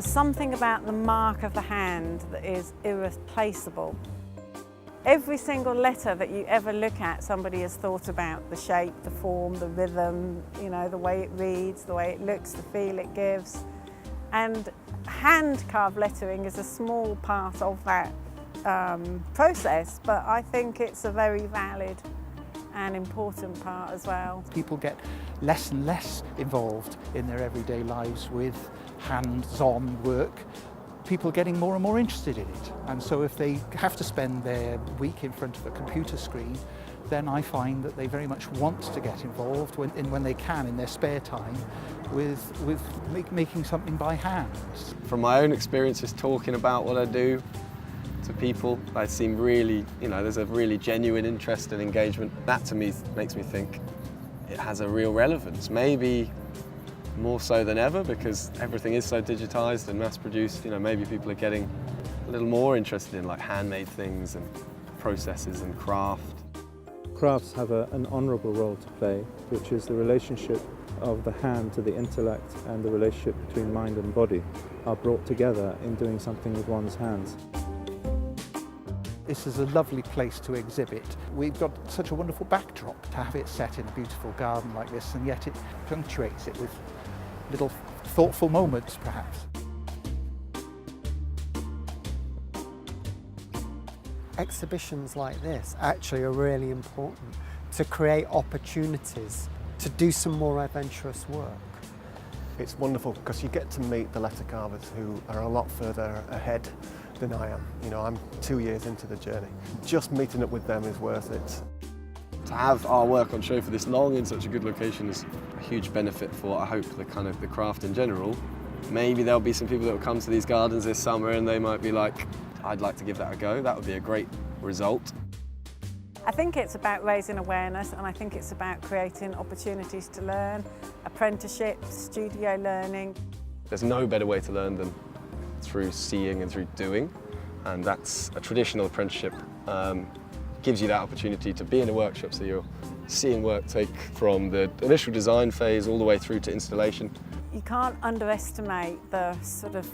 There's something about the mark of the hand that is irreplaceable. Every single letter that you ever look at, somebody has thought about the shape, the form, the rhythm, the way it reads, the way it looks, the feel it gives. And hand-carved lettering is a small part of that process, but I think it's a very valid and important part as well. People get less and less involved in their everyday lives with hands-on work. People are getting more and more interested in it, and so if they have to spend their week in front of a computer screen, then I find that they very much want to get involved when they can in their spare time with making something by hand. From my own experiences talking about what I do to people, I seem really, there's a really genuine interest and engagement. That to me makes me think it has a real relevance, maybe more so than ever because everything is so digitised and mass-produced. Maybe people are getting a little more interested in like handmade things and processes and craft. Crafts have an honourable role to play, which is the relationship of the hand to the intellect, and the relationship between mind and body are brought together in doing something with one's hands. This is a lovely place to exhibit. We've got such a wonderful backdrop to have it set in a beautiful garden like this, and yet it punctuates it with little thoughtful moments, perhaps. Exhibitions like this actually are really important to create opportunities to do some more adventurous work. It's wonderful because you get to meet the letter carvers who are a lot further ahead than I am. I'm 2 years into the journey. Just meeting up with them is worth it. To have our work on show for this long in such a good location is a huge benefit for, I hope, the craft in general. Maybe there'll be some people that will come to these gardens this summer and they might be like, I'd like to give that a go. That would be a great result. I think it's about raising awareness, and I think it's about creating opportunities to learn, apprenticeships, studio learning. There's no better way to learn than through seeing and through doing, and that's a traditional apprenticeship. Gives you that opportunity to be in a workshop, so you're seeing work take from the initial design phase all the way through to installation. You can't underestimate the sort of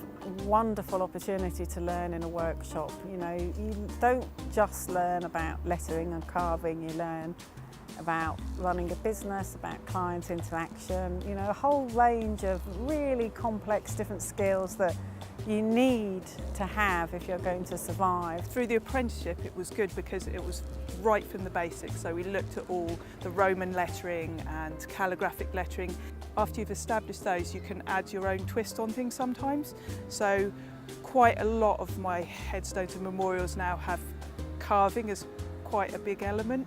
wonderful opportunity to learn in a workshop. You don't just learn about lettering and carving, you learn about running a business, about client interaction, a whole range of really complex different skills that you need to have if you're going to survive. Through the apprenticeship it was good because it was right from the basics, so we looked at all the Roman lettering and calligraphic lettering. After you've established those, you can add your own twist on things sometimes. So quite a lot of my headstones and memorials now have carving as quite a big element,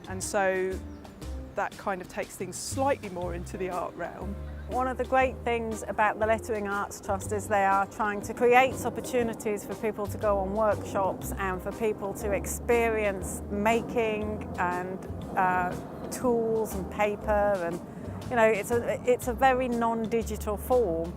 and so that kind of takes things slightly more into the art realm. One of the great things about the Lettering Arts Trust is they are trying to create opportunities for people to go on workshops and for people to experience making and tools and paper, and it's a very non-digital form.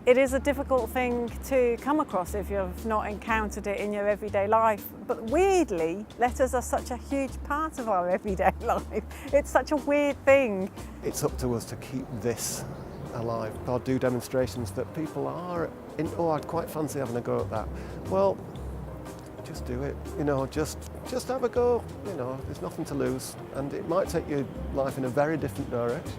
It is a difficult thing to come across if you've not encountered it in your everyday life, but weirdly, letters are such a huge part of our everyday life. It's such a weird thing. It's up to us to keep this alive, or do demonstrations that people are in, I'd quite fancy having a go at that. Well, just do it, just have a go, there's nothing to lose, and it might take your life in a very different direction.